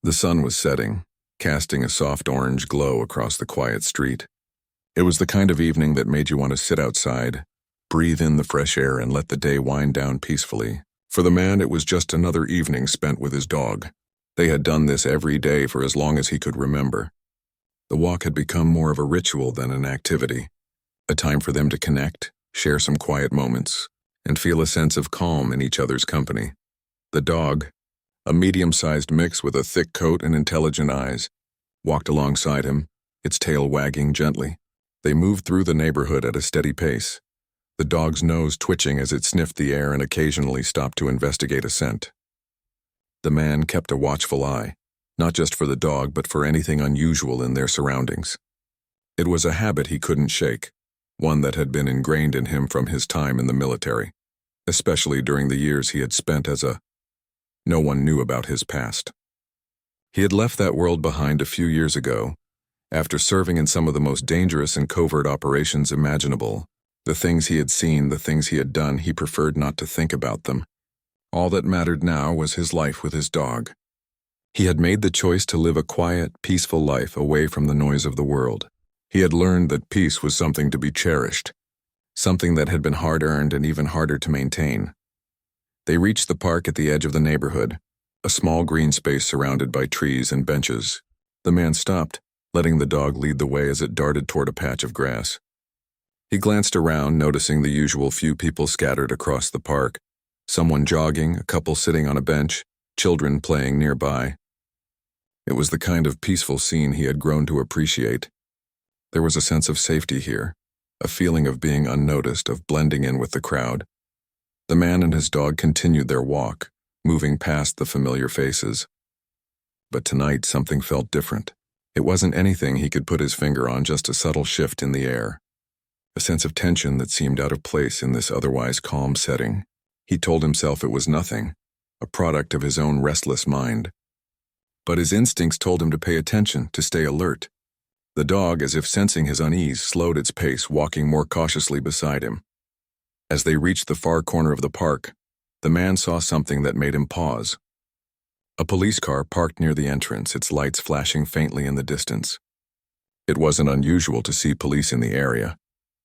The sun was setting, casting a soft orange glow across the quiet street. It was the kind of evening that made you want to sit outside, breathe in the fresh air, and let the day wind down peacefully. For the man, it was just another evening spent with his dog. They had done this every day for as long as he could remember. The walk had become more of a ritual than an activity, a time for them to connect, share some quiet moments, and feel a sense of calm in each other's company. The dog, a medium-sized mix with a thick coat and intelligent eyes, walked alongside him, its tail wagging gently. They moved through the neighborhood at a steady pace, the dog's nose twitching as it sniffed the air and occasionally stopped to investigate a scent. The man kept a watchful eye, not just for the dog but for anything unusual in their surroundings. It was a habit he couldn't shake, one that had been ingrained in him from his time in the military, especially during the years he had spent as a... No one knew about his past. He had left that world behind a few years ago, after serving in some of the most dangerous and covert operations imaginable. The things he had seen, the things he had done, he preferred not to think about them. All that mattered now was his life with his dog. He had made the choice to live a quiet, peaceful life away from the noise of the world. He had learned that peace was something to be cherished, something that had been hard-earned and even harder to maintain. They reached the park at the edge of the neighborhood, a small green space surrounded by trees and benches. The man stopped, letting the dog lead the way as it darted toward a patch of grass. He glanced around, noticing the usual few people scattered across the park, someone jogging, a couple sitting on a bench, children playing nearby. It was the kind of peaceful scene he had grown to appreciate. There was a sense of safety here, a feeling of being unnoticed, of blending in with the crowd. The man and his dog continued their walk, moving past the familiar faces. But tonight something felt different. It wasn't anything he could put his finger on, just a subtle shift in the air, a sense of tension that seemed out of place in this otherwise calm setting. He told himself it was nothing, a product of his own restless mind. But his instincts told him to pay attention, to stay alert. The dog, as if sensing his unease, slowed its pace, walking more cautiously beside him. As they reached the far corner of the park, the man saw something that made him pause. A police car parked near the entrance, its lights flashing faintly in the distance. It wasn't unusual to see police in the area.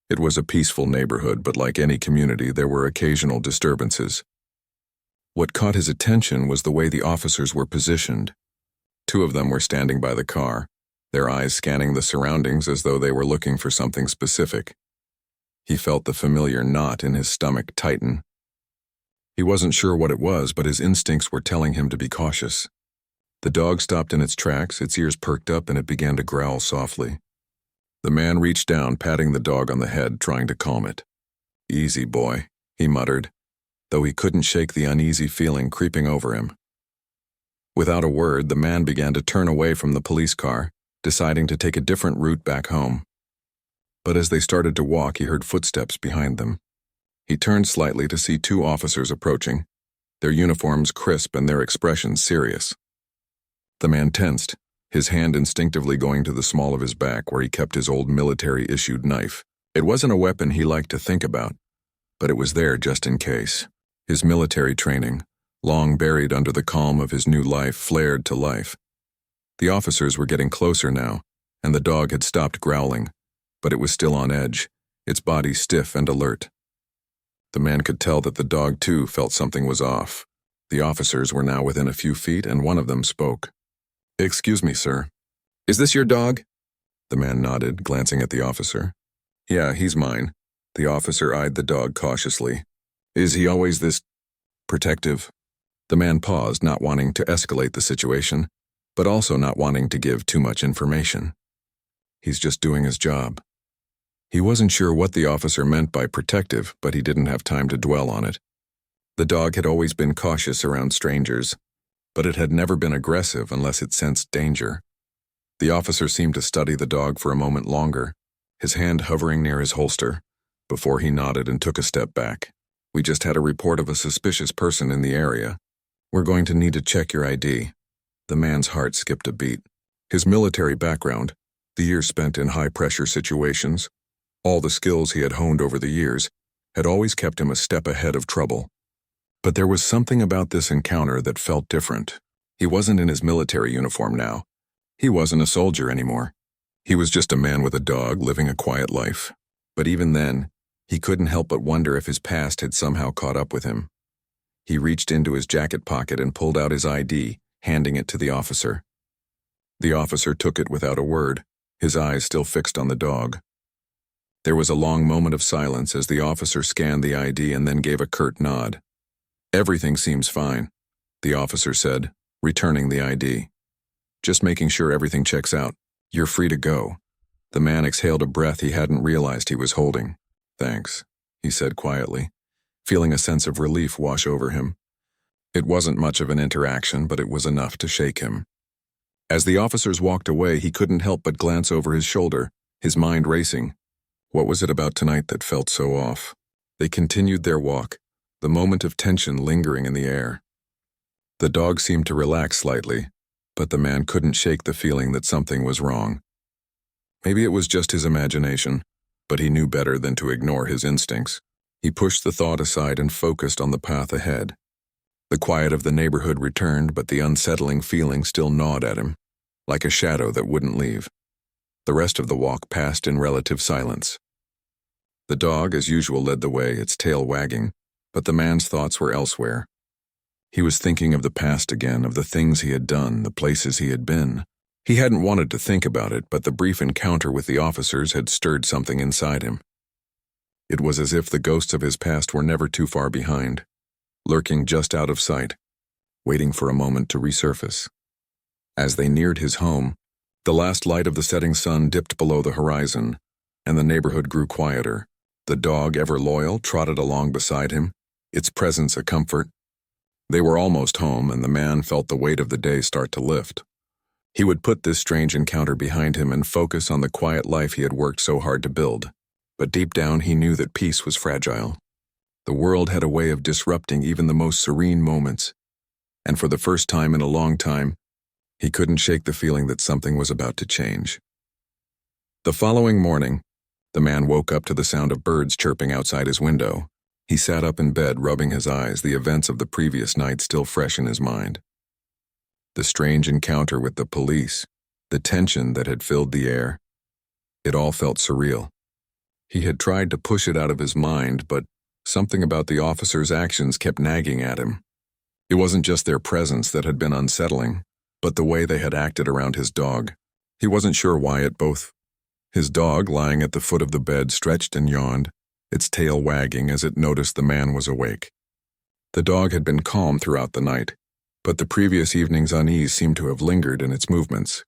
It was a peaceful neighborhood, but like any community, there were occasional disturbances. What caught his attention was the way the officers were positioned. Two of them were standing by the car, their eyes scanning the surroundings as though they were looking for something specific. He felt the familiar knot in his stomach tighten. He wasn't sure what it was, but his instincts were telling him to be cautious. The dog stopped in its tracks, its ears perked up, and it began to growl softly. The man reached down, patting the dog on the head, trying to calm it. "Easy, boy," he muttered, though he couldn't shake the uneasy feeling creeping over him. Without a word, the man began to turn away from the police car, deciding to take a different route back home. But as they started to walk, he heard footsteps behind them. He turned slightly to see two officers approaching, their uniforms crisp and their expressions serious. The man tensed, his hand instinctively going to the small of his back where he kept his old military-issued knife. It wasn't a weapon he liked to think about, but it was there just in case. His military training, long buried under the calm of his new life, flared to life. The officers were getting closer now, and the dog had stopped growling, but it was still on edge, its body stiff and alert. The man could tell that the dog, too, felt something was off. The officers were now within a few feet, and one of them spoke. "Excuse me, sir. Is this your dog?" The man nodded, glancing at the officer. "Yeah, he's mine." The officer eyed the dog cautiously. "Is he always this protective?" The man paused, not wanting to escalate the situation, but also not wanting to give too much information. "He's just doing his job." He wasn't sure what the officer meant by protective, but he didn't have time to dwell on it. The dog had always been cautious around strangers, but it had never been aggressive unless it sensed danger. The officer seemed to study the dog for a moment longer, his hand hovering near his holster, before he nodded and took a step back. "We just had a report of a suspicious person in the area. We're going to need to check your ID." The man's heart skipped a beat. His military background, the years spent in high-pressure situations, all the skills he had honed over the years, had always kept him a step ahead of trouble. But there was something about this encounter that felt different. He wasn't in his military uniform now. He wasn't a soldier anymore. He was just a man with a dog living a quiet life. But even then, he couldn't help but wonder if his past had somehow caught up with him. He reached into his jacket pocket and pulled out his ID, handing it to the officer. The officer took it without a word, his eyes still fixed on the dog. There was a long moment of silence as the officer scanned the ID and then gave a curt nod. "Everything seems fine," the officer said, returning the ID. "Just making sure everything checks out. You're free to go." The man exhaled a breath he hadn't realized he was holding. "Thanks," he said quietly, feeling a sense of relief wash over him. It wasn't much of an interaction, but it was enough to shake him. As the officers walked away, he couldn't help but glance over his shoulder, his mind racing. What was it about tonight that felt so off? They continued their walk, the moment of tension lingering in the air. The dog seemed to relax slightly, but the man couldn't shake the feeling that something was wrong. Maybe it was just his imagination, but he knew better than to ignore his instincts. He pushed the thought aside and focused on the path ahead. The quiet of the neighborhood returned, but the unsettling feeling still gnawed at him, like a shadow that wouldn't leave. The rest of the walk passed in relative silence. The dog, as usual, led the way, its tail wagging, but the man's thoughts were elsewhere. He was thinking of the past again, of the things he had done, the places he had been. He hadn't wanted to think about it, but the brief encounter with the officers had stirred something inside him. It was as if the ghosts of his past were never too far behind, lurking just out of sight, waiting for a moment to resurface. As they neared his home, the last light of the setting sun dipped below the horizon, and the neighborhood grew quieter. The dog, ever loyal, trotted along beside him, its presence a comfort. They were almost home, and the man felt the weight of the day start to lift. He would put this strange encounter behind him and focus on the quiet life he had worked so hard to build. But deep down he knew that peace was fragile. The world had a way of disrupting even the most serene moments, and for the first time in a long time, he couldn't shake the feeling that something was about to change. The following morning, the man woke up to the sound of birds chirping outside his window. He sat up in bed, rubbing his eyes, the events of the previous night still fresh in his mind. The strange encounter with the police, the tension that had filled the air. It all felt surreal. He had tried to push it out of his mind, but something about the officers' actions kept nagging at him. It wasn't just their presence that had been unsettling, but the way they had acted around his dog. He wasn't sure why it both. His dog, lying at the foot of the bed, stretched and yawned, its tail wagging as it noticed the man was awake. The dog had been calm throughout the night, but the previous evening's unease seemed to have lingered in its movements.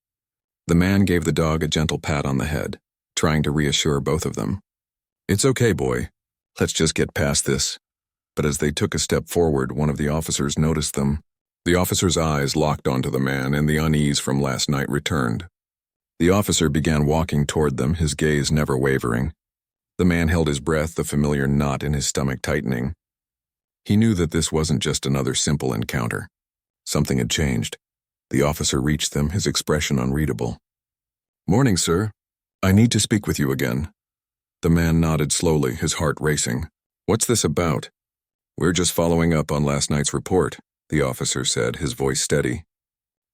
The man gave the dog a gentle pat on the head, trying to reassure both of them. "It's okay, boy. Let's just get past this." But as they took a step forward, one of the officers noticed them. The officer's eyes locked onto the man, and the unease from last night returned. The officer began walking toward them, his gaze never wavering. The man held his breath, the familiar knot in his stomach tightening. He knew that this wasn't just another simple encounter. Something had changed. The officer reached them, his expression unreadable. "Morning, sir. I need to speak with you again." The man nodded slowly, his heart racing. "What's this about?" "We're just following up on last night's report," the officer said, his voice steady.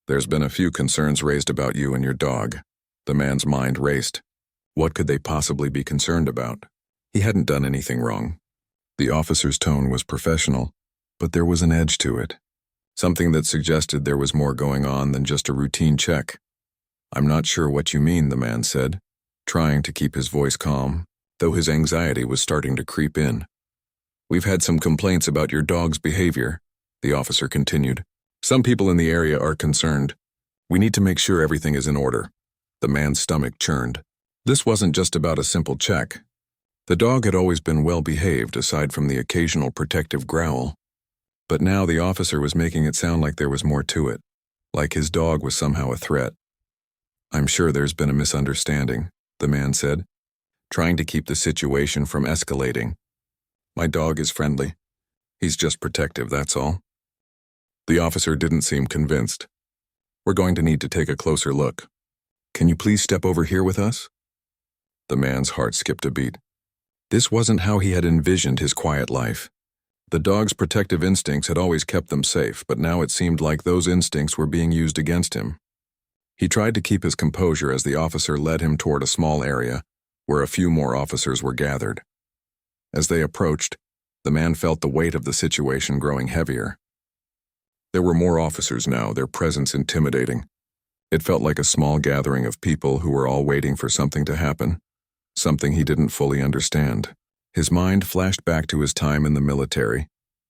"There's been a few concerns raised about you and your dog." The man's mind raced. What could they possibly be concerned about? He hadn't done anything wrong. The officer's tone was professional, but there was an edge to it. Something that suggested there was more going on than just a routine check. "I'm not sure what you mean," the man said, trying to keep his voice calm, though his anxiety was starting to creep in. "We've had some complaints about your dog's behavior," the officer continued. "Some people in the area are concerned. We need to make sure everything is in order." The man's stomach churned. This wasn't just about a simple check. The dog had always been well behaved, aside from the occasional protective growl. But now the officer was making it sound like there was more to it, like his dog was somehow a threat. "I'm sure there's been a misunderstanding," the man said, trying to keep the situation from escalating. "My dog is friendly. He's just protective, that's all." The officer didn't seem convinced. "We're going to need to take a closer look. Can you please step over here with us?" The man's heart skipped a beat. This wasn't how he had envisioned his quiet life. The dog's protective instincts had always kept them safe, but now it seemed like those instincts were being used against him. He tried to keep his composure as the officer led him toward a small area where a few more officers were gathered. As they approached, the man felt the weight of the situation growing heavier. There were more officers now, their presence intimidating. It felt like a small gathering of people who were all waiting for something to happen, something he didn't fully understand. His mind flashed back to his time in the military,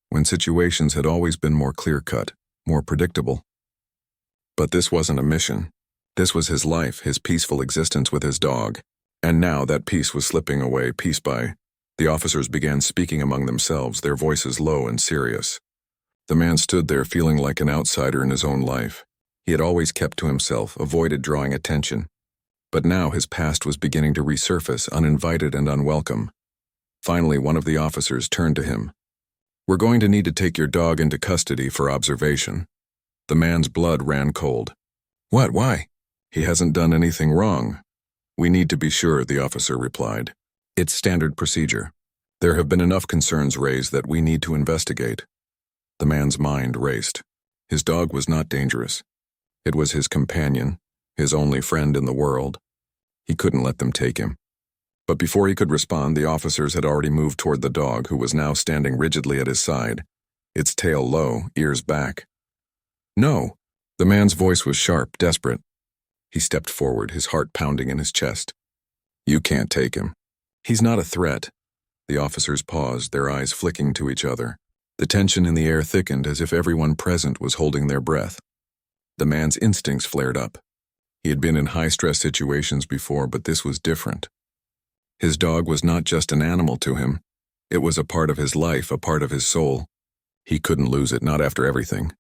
when situations had always been more clear-cut, more predictable. But this wasn't a mission. This was his life, his peaceful existence with his dog. And now that peace was slipping away piece by. The officers began speaking among themselves, their voices low and serious. The man stood there feeling like an outsider in his own life. He had always kept to himself, avoided drawing attention. But now his past was beginning to resurface, uninvited and unwelcome. Finally, one of the officers turned to him. "We're going to need to take your dog into custody for observation." The man's blood ran cold. "What? Why?" "He hasn't done anything wrong." "We need to be sure," the officer replied. "It's standard procedure. There have been enough concerns raised that we need to investigate." The man's mind raced. His dog was not dangerous. It was his companion, his only friend in the world. He couldn't let them take him. But before he could respond, the officers had already moved toward the dog, who was now standing rigidly at his side, its tail low, ears back. "No!" The man's voice was sharp, desperate. He stepped forward, his heart pounding in his chest. "You can't take him. He's not a threat." The officers paused, their eyes flicking to each other. The tension in the air thickened as if everyone present was holding their breath. The man's instincts flared up. He had been in high-stress situations before, but this was different. His dog was not just an animal to him. It was a part of his life, a part of his soul. He couldn't lose it, not after everything.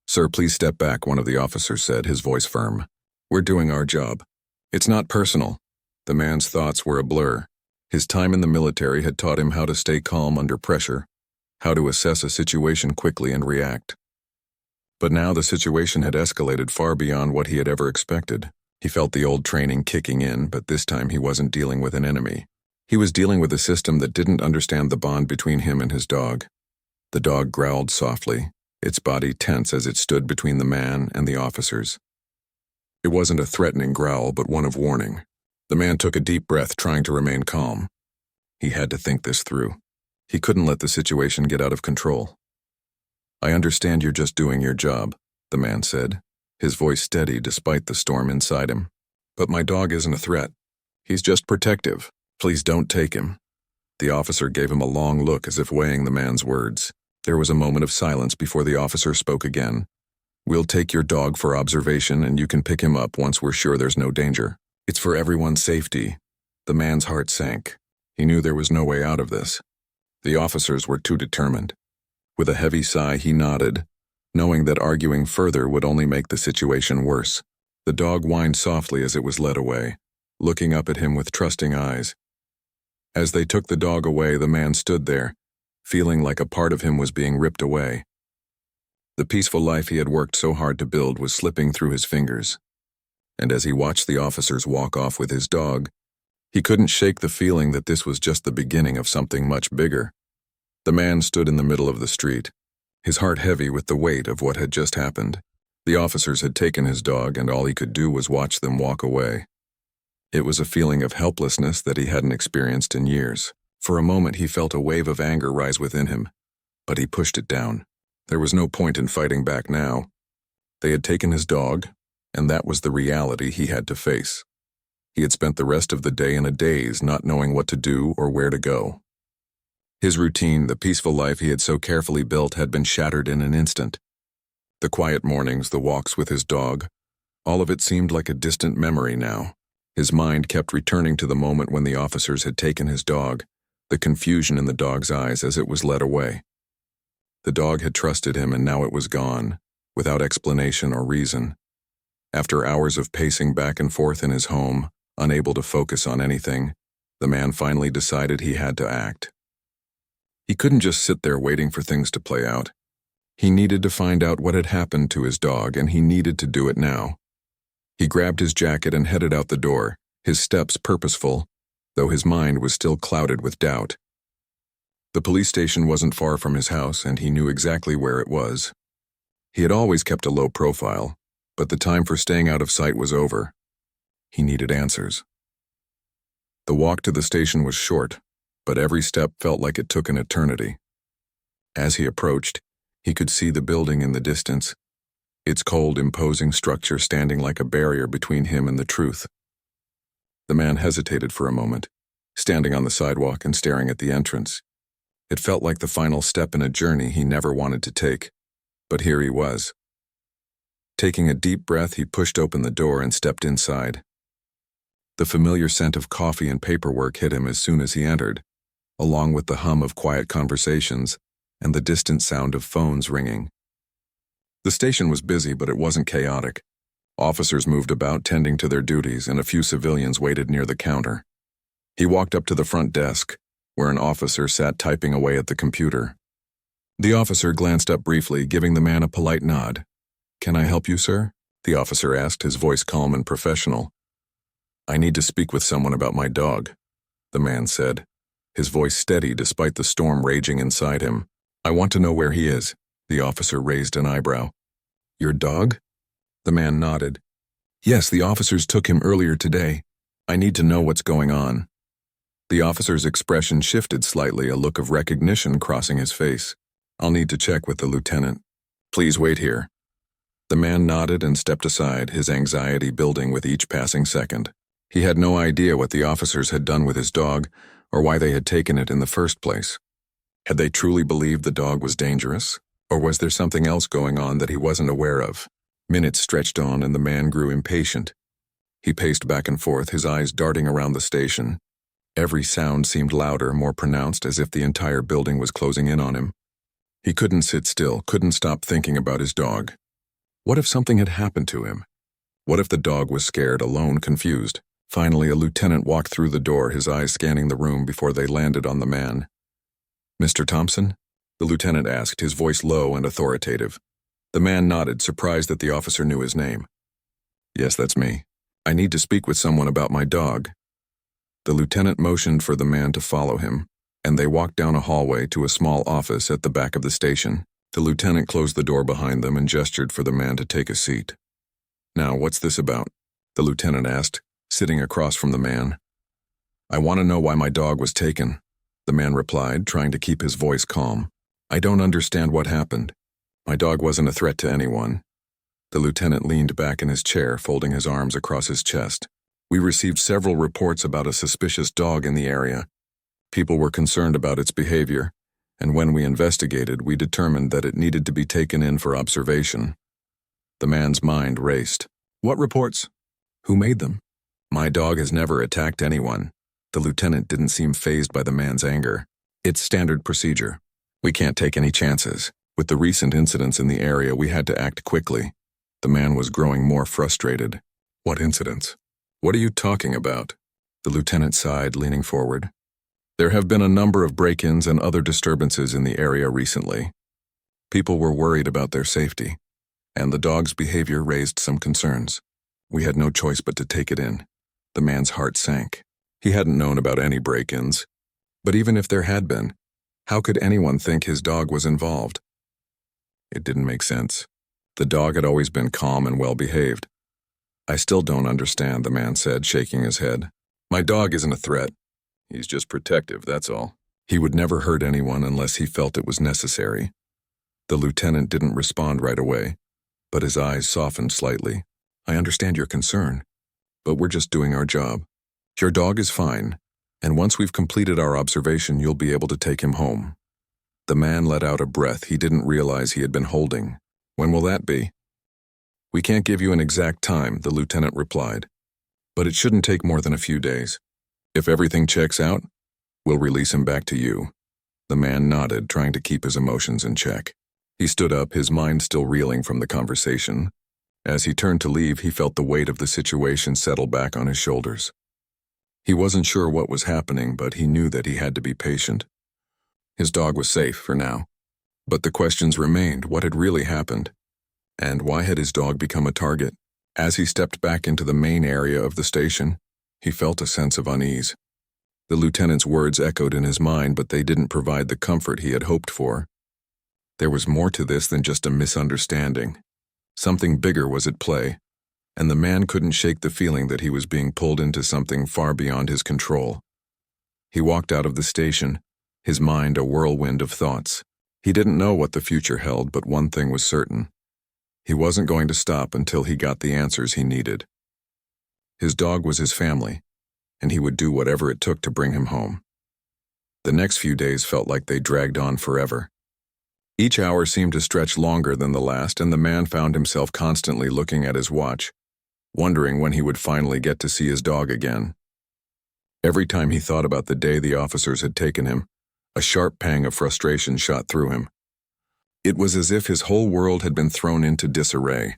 "Sir, please step back," one of the officers said, his voice firm. "We're doing our job. It's not personal." The man's thoughts were a blur. His time in the military had taught him how to stay calm under pressure, how to assess a situation quickly and react. But now the situation had escalated far beyond what he had ever expected. He felt the old training kicking in, but this time he wasn't dealing with an enemy. He was dealing with a system that didn't understand the bond between him and his dog. The dog growled softly, its body tense as it stood between the man and the officers. It wasn't a threatening growl, but one of warning. The man took a deep breath, trying to remain calm. He had to think this through. He couldn't let the situation get out of control. "I understand you're just doing your job," the man said, his voice steady despite the storm inside him. "But my dog isn't a threat. He's just protective. Please don't take him." The officer gave him a long look as if weighing the man's words. There was a moment of silence before the officer spoke again. "We'll take your dog for observation and you can pick him up once we're sure there's no danger. It's for everyone's safety." The man's heart sank. He knew there was no way out of this. The officers were too determined. With a heavy sigh, he nodded, knowing that arguing further would only make the situation worse. The dog whined softly as it was led away, looking up at him with trusting eyes. As they took the dog away, the man stood there, feeling like a part of him was being ripped away. The peaceful life he had worked so hard to build was slipping through his fingers. And as he watched the officers walk off with his dog, he couldn't shake the feeling that this was just the beginning of something much bigger. The man stood in the middle of the street, his heart heavy with the weight of what had just happened. The officers had taken his dog, and all he could do was watch them walk away. It was a feeling of helplessness that he hadn't experienced in years. For a moment he felt a wave of anger rise within him, but he pushed it down. There was no point in fighting back now. They had taken his dog, and that was the reality he had to face. He had spent the rest of the day in a daze, not knowing what to do or where to go. His routine, the peaceful life he had so carefully built, had been shattered in an instant. The quiet mornings, the walks with his dog, all of it seemed like a distant memory now. His mind kept returning to the moment when the officers had taken his dog, the confusion in the dog's eyes as it was led away. The dog had trusted him, and now it was gone, without explanation or reason. After hours of pacing back and forth in his home, unable to focus on anything, the man finally decided he had to act. He couldn't just sit there waiting for things to play out. He needed to find out what had happened to his dog, and he needed to do it now. He grabbed his jacket and headed out the door, his steps purposeful, though his mind was still clouded with doubt. The police station wasn't far from his house, and he knew exactly where it was. He had always kept a low profile, but the time for staying out of sight was over. He needed answers. The walk to the station was short, but every step felt like it took an eternity. As he approached, he could see the building in the distance, its cold, imposing structure standing like a barrier between him and the truth. The man hesitated for a moment, standing on the sidewalk and staring at the entrance. It felt like the final step in a journey he never wanted to take, but here he was. Taking a deep breath, he pushed open the door and stepped inside. The familiar scent of coffee and paperwork hit him as soon as he entered, along with the hum of quiet conversations and the distant sound of phones ringing. The station was busy, but it wasn't chaotic. Officers moved about, tending to their duties, and a few civilians waited near the counter. He walked up to the front desk, where an officer sat typing away at the computer. The officer glanced up briefly, giving the man a polite nod. "Can I help you, sir?" the officer asked, his voice calm and professional. "I need to speak with someone about my dog," the man said, his voice steady despite the storm raging inside him. "I want to know where he is." The officer raised an eyebrow. "Your dog?" The man nodded. "Yes, the officers took him earlier today. I need to know what's going on." The officer's expression shifted slightly, a look of recognition crossing his face. "I'll need to check with the lieutenant. Please wait here." The man nodded and stepped aside, his anxiety building with each passing second. He had no idea what the officers had done with his dog or why they had taken it in the first place. Had they truly believed the dog was dangerous, or was there something else going on that he wasn't aware of? Minutes stretched on and the man grew impatient. He paced back and forth, his eyes darting around the station. Every sound seemed louder, more pronounced, as if the entire building was closing in on him. He couldn't sit still, couldn't stop thinking about his dog. What if something had happened to him? What if the dog was scared, alone, confused? Finally, a lieutenant walked through the door, his eyes scanning the room before they landed on the man. "Mr. Thompson?" the lieutenant asked, his voice low and authoritative. The man nodded, surprised that the officer knew his name. "Yes, that's me. I need to speak with someone about my dog." The lieutenant motioned for the man to follow him, and they walked down a hallway to a small office at the back of the station. The lieutenant closed the door behind them and gestured for the man to take a seat. "Now, what's this about?" the lieutenant asked, sitting across from the man. "I want to know why my dog was taken," the man replied, trying to keep his voice calm. "I don't understand what happened. My dog wasn't a threat to anyone." The lieutenant leaned back in his chair, folding his arms across his chest. "We received several reports about a suspicious dog in the area. People were concerned about its behavior, and when we investigated, we determined that it needed to be taken in for observation." The man's mind raced. "What reports? Who made them?" "My dog has never attacked anyone." The lieutenant didn't seem fazed by the man's anger. "It's standard procedure. We can't take any chances. With the recent incidents in the area, we had to act quickly." The man was growing more frustrated. "What incidents? What are you talking about?" The lieutenant sighed, leaning forward. "There have been a number of break-ins and other disturbances in the area recently. People were worried about their safety, and the dog's behavior raised some concerns. We had no choice but to take it in." The man's heart sank. He hadn't known about any break-ins. But even if there had been, how could anyone think his dog was involved? It didn't make sense. The dog had always been calm and well-behaved. "I still don't understand," the man said, shaking his head. "My dog isn't a threat. He's just protective, that's all. He would never hurt anyone unless he felt it was necessary." The lieutenant didn't respond right away, but his eyes softened slightly. "I understand your concern, but we're just doing our job. Your dog is fine, and once we've completed our observation, you'll be able to take him home." The man let out a breath he didn't realize he had been holding. "When will that be?" "We can't give you an exact time," the lieutenant replied, "but it shouldn't take more than a few days. If everything checks out, we'll release him back to you." The man nodded, trying to keep his emotions in check. He stood up, his mind still reeling from the conversation. As he turned to leave, he felt the weight of the situation settle back on his shoulders. He wasn't sure what was happening, but he knew that he had to be patient. His dog was safe for now. But the questions remained: what had really happened? And why had his dog become a target? As he stepped back into the main area of the station, he felt a sense of unease. The lieutenant's words echoed in his mind, but they didn't provide the comfort he had hoped for. There was more to this than just a misunderstanding. Something bigger was at play, and the man couldn't shake the feeling that he was being pulled into something far beyond his control. He walked out of the station, his mind a whirlwind of thoughts. He didn't know what the future held, but one thing was certain. He wasn't going to stop until he got the answers he needed. His dog was his family, and he would do whatever it took to bring him home. The next few days felt like they dragged on forever. Each hour seemed to stretch longer than the last, and the man found himself constantly looking at his watch, wondering when he would finally get to see his dog again. Every time he thought about the day the officers had taken him, a sharp pang of frustration shot through him. It was as if his whole world had been thrown into disarray.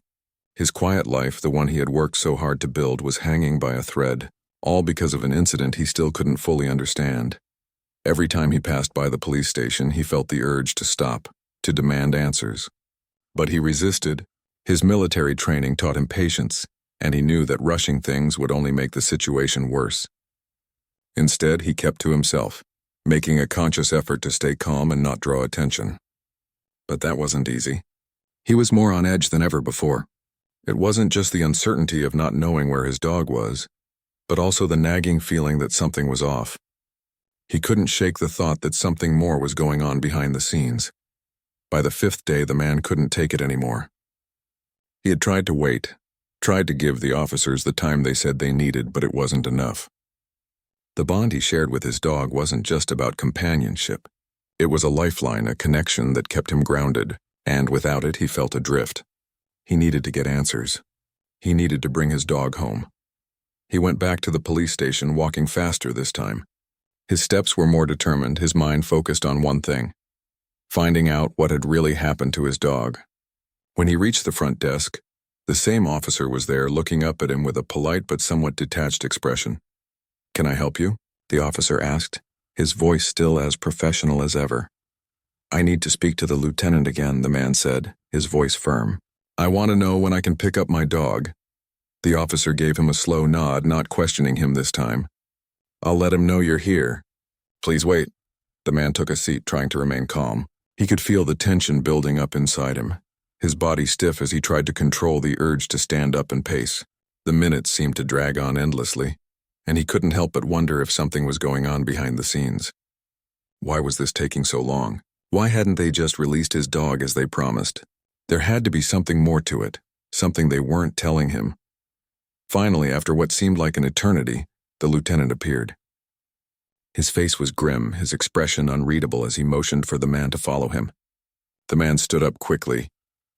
His quiet life, the one he had worked so hard to build, was hanging by a thread, all because of an incident he still couldn't fully understand. Every time he passed by the police station, he felt the urge to stop, to demand answers. But he resisted. His military training taught him patience, and he knew that rushing things would only make the situation worse. Instead, he kept to himself, making a conscious effort to stay calm and not draw attention. But that wasn't easy. He was more on edge than ever before. It wasn't just the uncertainty of not knowing where his dog was, but also the nagging feeling that something was off. He couldn't shake the thought that something more was going on behind the scenes. By the 5th day, the man couldn't take it anymore. He had tried to wait, tried to give the officers the time they said they needed, but it wasn't enough. The bond he shared with his dog wasn't just about companionship. It was a lifeline, a connection that kept him grounded, and without it, he felt adrift. He needed to get answers. He needed to bring his dog home. He went back to the police station, walking faster this time. His steps were more determined, his mind focused on one thing: finding out what had really happened to his dog. When he reached the front desk, the same officer was there, looking up at him with a polite but somewhat detached expression. "Can I help you?" the officer asked, his voice still as professional as ever. "I need to speak to the lieutenant again," the man said, his voice firm. "I want to know when I can pick up my dog." The officer gave him a slow nod, not questioning him this time. "I'll let him know you're here. Please wait." The man took a seat, trying to remain calm. He could feel the tension building up inside him, his body stiff as he tried to control the urge to stand up and pace. The minutes seemed to drag on endlessly, and he couldn't help but wonder if something was going on behind the scenes. Why was this taking so long? Why hadn't they just released his dog as they promised? There had to be something more to it, something they weren't telling him. Finally, after what seemed like an eternity, the lieutenant appeared. His face was grim, his expression unreadable as he motioned for the man to follow him. The man stood up quickly,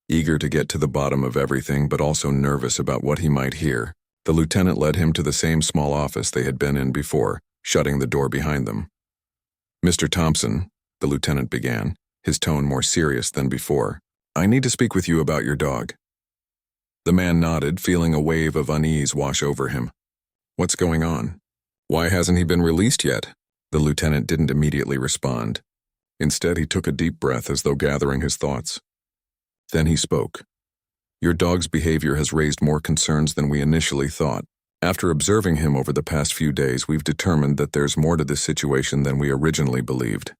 eager to get to the bottom of everything, but also nervous about what he might hear. The lieutenant led him to the same small office they had been in before, shutting the door behind them. "Mr. Thompson," the lieutenant began, his tone more serious than before, "I need to speak with you about your dog." The man nodded, feeling a wave of unease wash over him. "What's going on? Why hasn't he been released yet?" The lieutenant didn't immediately respond. Instead, he took a deep breath as though gathering his thoughts. Then he spoke. "Your dog's behavior has raised more concerns than we initially thought. After observing him over the past few days, we've determined that there's more to this situation than we originally believed."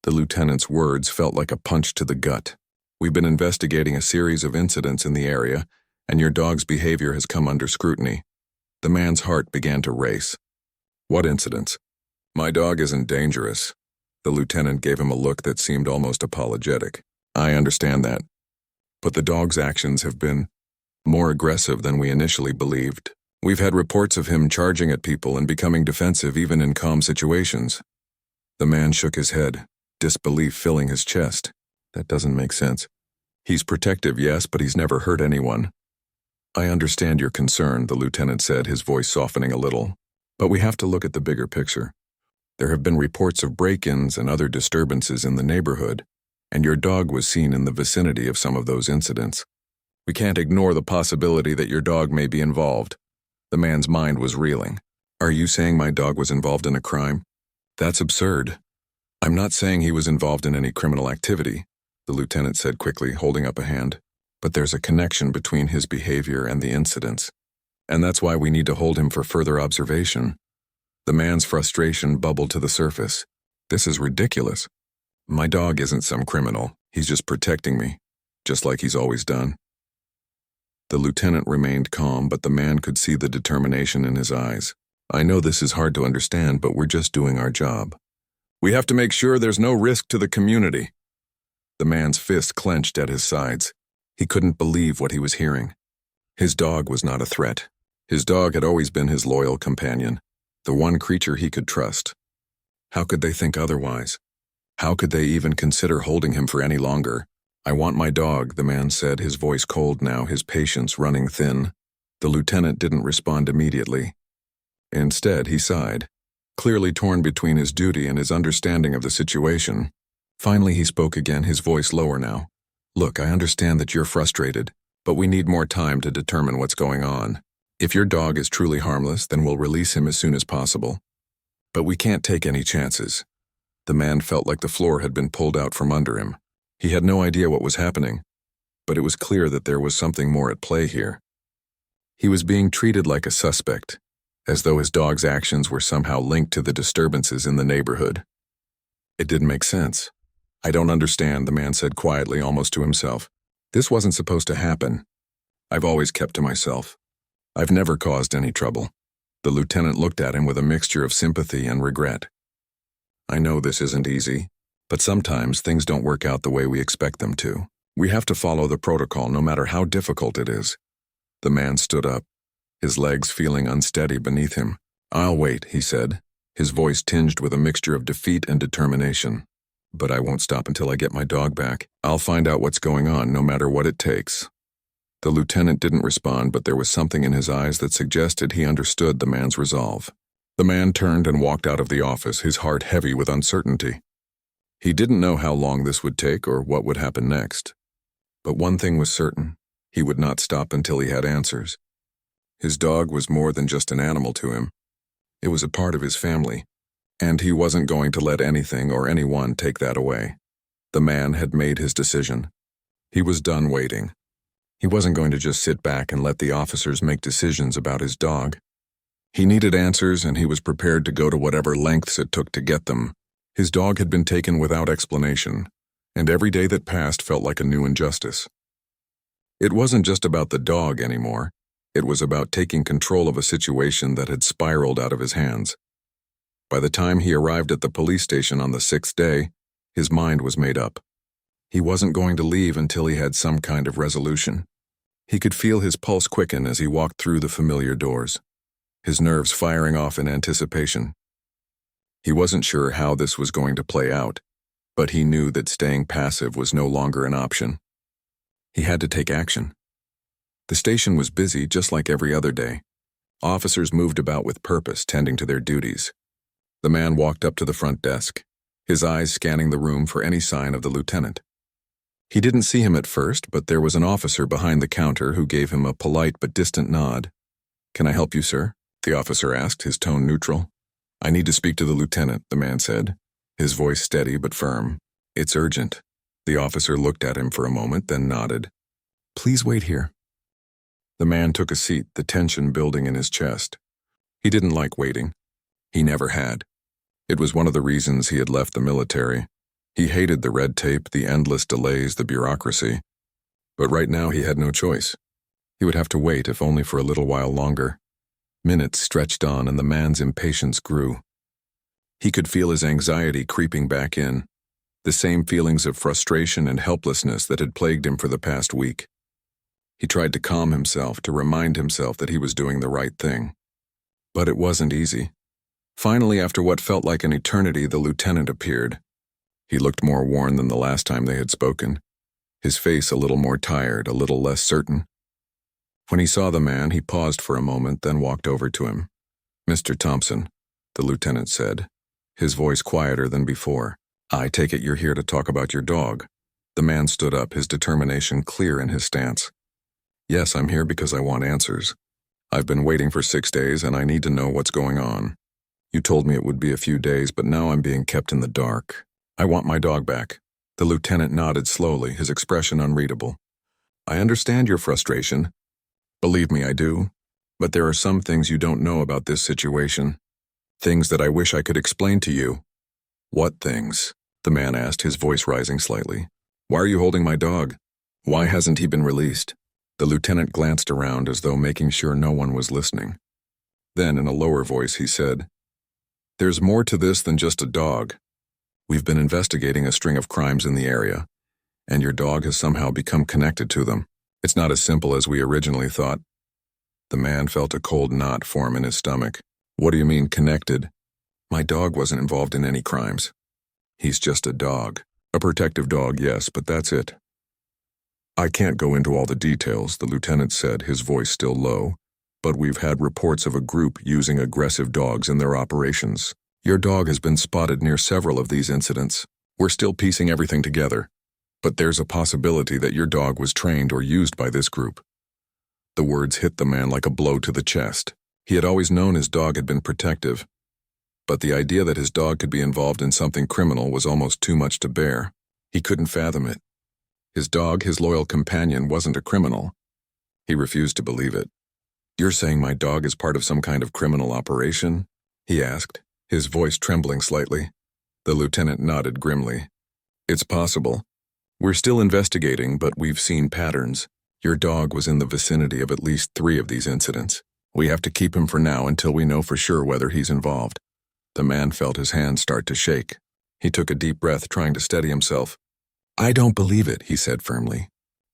The lieutenant's words felt like a punch to the gut. "We've been investigating a series of incidents in the area, and your dog's behavior has come under scrutiny." The man's heart began to race. "What incidents?" "My dog isn't dangerous." The lieutenant gave him a look that seemed almost apologetic. "I understand that. But the dog's actions have been more aggressive than we initially believed. We've had reports of him charging at people and becoming defensive even in calm situations." The man shook his head, disbelief filling his chest. "That doesn't make sense. He's protective, yes, but he's never hurt anyone." "I understand your concern," the lieutenant said, his voice softening a little. "But we have to look at the bigger picture. There have been reports of break-ins and other disturbances in the neighborhood, and your dog was seen in the vicinity of some of those incidents. We can't ignore the possibility that your dog may be involved." The man's mind was reeling. "Are you saying my dog was involved in a crime?" "That's absurd. I'm not saying he was involved in any criminal activity," the lieutenant said quickly, holding up a hand. "But there's a connection between his behavior and the incidents, and that's why we need to hold him for further observation." The man's frustration bubbled to the surface. This is ridiculous. My dog isn't some criminal. He's just protecting me, just like he's always done. The lieutenant remained calm, but the man could see the determination in his eyes. I know this is hard to understand, but we're just doing our job. We have to make sure there's no risk to the community. The man's fist clenched at his sides. He couldn't believe what he was hearing. His dog was not a threat. His dog had always been his loyal companion, the one creature he could trust. How could they think otherwise? How could they even consider holding him for any longer? I want my dog, the man said, his voice cold now, his patience running thin. The lieutenant didn't respond immediately. Instead, he sighed, clearly torn between his duty and his understanding of the situation. Finally, he spoke again, his voice lower now. Look, I understand that you're frustrated, but we need more time to determine what's going on. If your dog is truly harmless, then we'll release him as soon as possible. But we can't take any chances. The man felt like the floor had been pulled out from under him. He had no idea what was happening, but it was clear that there was something more at play here. He was being treated like a suspect, as though his dog's actions were somehow linked to the disturbances in the neighborhood. It didn't make sense. I don't understand, the man said quietly, almost to himself. This wasn't supposed to happen. I've always kept to myself. I've never caused any trouble. The lieutenant looked at him with a mixture of sympathy and regret. I know this isn't easy, but sometimes things don't work out the way we expect them to. We have to follow the protocol no matter how difficult it is. The man stood up, his legs feeling unsteady beneath him. I'll wait, he said, his voice tinged with a mixture of defeat and determination. But I won't stop until I get my dog back. I'll find out what's going on, no matter what it takes. The lieutenant didn't respond, but there was something in his eyes that suggested he understood the man's resolve. The man turned and walked out of the office, his heart heavy with uncertainty. He didn't know how long this would take or what would happen next. But one thing was certain, he would not stop until he had answers. His dog was more than just an animal to him. It was a part of his family, and he wasn't going to let anything or anyone take that away. The man had made his decision. He was done waiting. He wasn't going to just sit back and let the officers make decisions about his dog. He needed answers, and he was prepared to go to whatever lengths it took to get them. His dog had been taken without explanation, and every day that passed felt like a new injustice. It wasn't just about the dog anymore. It was about taking control of a situation that had spiraled out of his hands. By the time he arrived at the police station on the 6th day, his mind was made up. He wasn't going to leave until he had some kind of resolution. He could feel his pulse quicken as he walked through the familiar doors, his nerves firing off in anticipation. He wasn't sure how this was going to play out, but he knew that staying passive was no longer an option. He had to take action. The station was busy just like every other day. Officers moved about with purpose, tending to their duties. The man walked up to the front desk, his eyes scanning the room for any sign of the lieutenant. He didn't see him at first, but there was an officer behind the counter who gave him a polite but distant nod. "Can I help you, sir?" the officer asked, his tone neutral. "I need to speak to the lieutenant," the man said, his voice steady but firm. "It's urgent." The officer looked at him for a moment, then nodded. "Please wait here." The man took a seat, the tension building in his chest. He didn't like waiting. He never had. It was one of the reasons he had left the military. He hated the red tape, the endless delays, the bureaucracy. But right now he had no choice. He would have to wait, if only for a little while longer. Minutes stretched on, and the man's impatience grew. He could feel his anxiety creeping back in, the same feelings of frustration and helplessness that had plagued him for the past week. He tried to calm himself, to remind himself that he was doing the right thing. But it wasn't easy. Finally, after what felt like an eternity, the lieutenant appeared. He looked more worn than the last time they had spoken, his face a little more tired, a little less certain. When he saw the man, he paused for a moment, then walked over to him. "Mr. Thompson," the lieutenant said, his voice quieter than before. "I take it you're here to talk about your dog." The man stood up, his determination clear in his stance. "Yes, I'm here because I want answers. I've been waiting for 6 days, and I need to know what's going on. You told me it would be a few days, but now I'm being kept in the dark. I want my dog back." The lieutenant nodded slowly, his expression unreadable. "I understand your frustration. Believe me, I do. But there are some things you don't know about this situation. Things that I wish I could explain to you. What things? The man asked, his voice rising slightly. Why are you holding my dog? Why hasn't he been released? The lieutenant glanced around as though making sure no one was listening. Then, in a lower voice, he said, There's more to this than just a dog. We've been investigating a string of crimes in the area, and your dog has somehow become connected to them. It's not as simple as we originally thought. The man felt a cold knot form in his stomach. What do you mean, connected? My dog wasn't involved in any crimes. He's just a dog. A protective dog, yes, but that's it. I can't go into all the details, the lieutenant said, his voice still low, but we've had reports of a group using aggressive dogs in their operations. Your dog has been spotted near several of these incidents. We're still piecing everything together, but there's a possibility that your dog was trained or used by this group. The words hit the man like a blow to the chest. He had always known his dog had been protective, but the idea that his dog could be involved in something criminal was almost too much to bear. He couldn't fathom it. His dog, his loyal companion, wasn't a criminal. He refused to believe it. You're saying my dog is part of some kind of criminal operation? He asked, his voice trembling slightly. The lieutenant nodded grimly. It's possible. We're still investigating, but we've seen patterns. Your dog was in the vicinity of at least 3 of these incidents. We have to keep him for now until we know for sure whether he's involved. The man felt his hands start to shake. He took a deep breath, trying to steady himself. I don't believe it, he said firmly.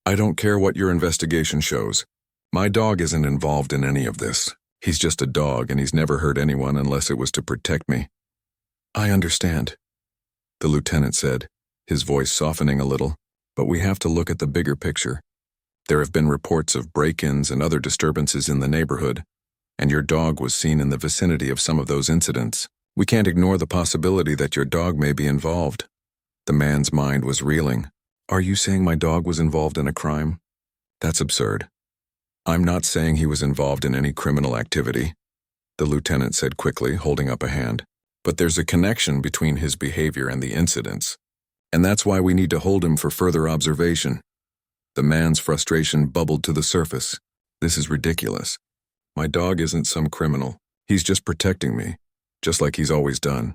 I don't care what your investigation shows. My dog isn't involved in any of this. He's just a dog, and he's never hurt anyone unless it was to protect me. I understand, the lieutenant said, his voice softening a little, but we have to look at the bigger picture. There have been reports of break-ins and other disturbances in the neighborhood, and your dog was seen in the vicinity of some of those incidents. We can't ignore the possibility that your dog may be involved. The man's mind was reeling. Are you saying my dog was involved in a crime? That's absurd. I'm not saying he was involved in any criminal activity, the lieutenant said quickly, holding up a hand. But there's a connection between his behavior and the incidents, and that's why we need to hold him for further observation. The man's frustration bubbled to the surface. This is ridiculous. My dog isn't some criminal. He's just protecting me, just like he's always done.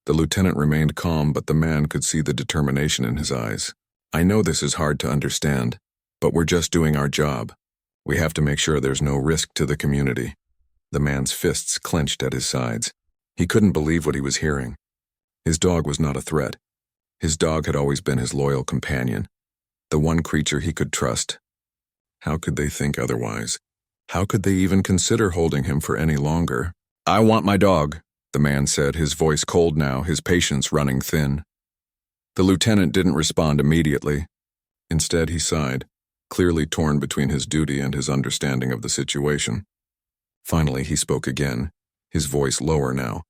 The lieutenant remained calm, but the man could see the determination in his eyes. I know this is hard to understand, but we're just doing our job. We have to make sure there's no risk to the community. The man's fists clenched at his sides. He couldn't believe what he was hearing. His dog was not a threat. His dog had always been his loyal companion, the one creature he could trust. How could they think otherwise? How could they even consider holding him for any longer? I want my dog, the man said, his voice cold now, his patience running thin. The lieutenant didn't respond immediately. Instead, he sighed, clearly torn between his duty and his understanding of the situation. Finally, he spoke again, his voice lower now.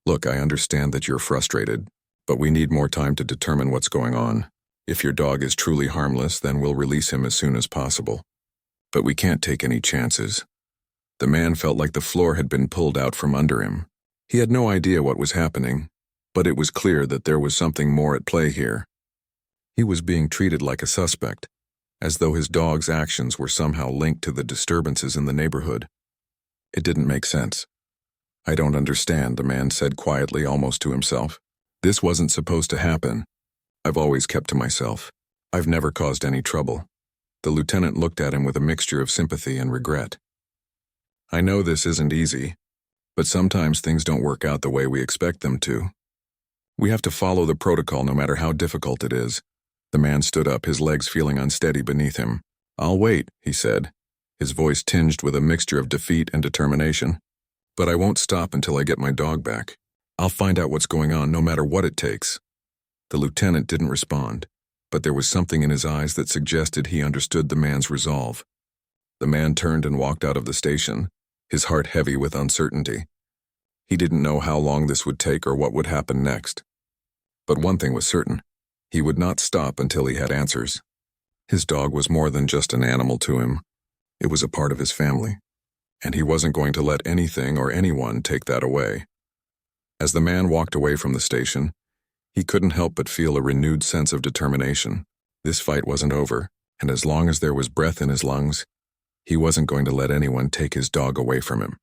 Look, I understand that you're frustrated, but we need more time to determine what's going on. If your dog is truly harmless, then we'll release him as soon as possible. But we can't take any chances. The man felt like the floor had been pulled out from under him. He had no idea what was happening, but it was clear that there was something more at play here. He was being treated like a suspect, as though his dog's actions were somehow linked to the disturbances in the neighborhood. It didn't make sense. I don't understand, the man said quietly, almost to himself. This wasn't supposed to happen. I've always kept to myself. I've never caused any trouble. The lieutenant looked at him with a mixture of sympathy and regret. I know this isn't easy, but sometimes things don't work out the way we expect them to. We have to follow the protocol no matter how difficult it is. The man stood up, his legs feeling unsteady beneath him. I'll wait, he said, his voice tinged with a mixture of defeat and determination. But I won't stop until I get my dog back. I'll find out what's going on no matter what it takes. The lieutenant didn't respond, but there was something in his eyes that suggested he understood the man's resolve. The man turned and walked out of the station, his heart heavy with uncertainty. He didn't know how long this would take or what would happen next. But one thing was certain. He would not stop until he had answers. His dog was more than just an animal to him. It was a part of his family, and he wasn't going to let anything or anyone take that away. As the man walked away from the station, he couldn't help but feel a renewed sense of determination. This fight wasn't over, and as long as there was breath in his lungs, he wasn't going to let anyone take his dog away from him.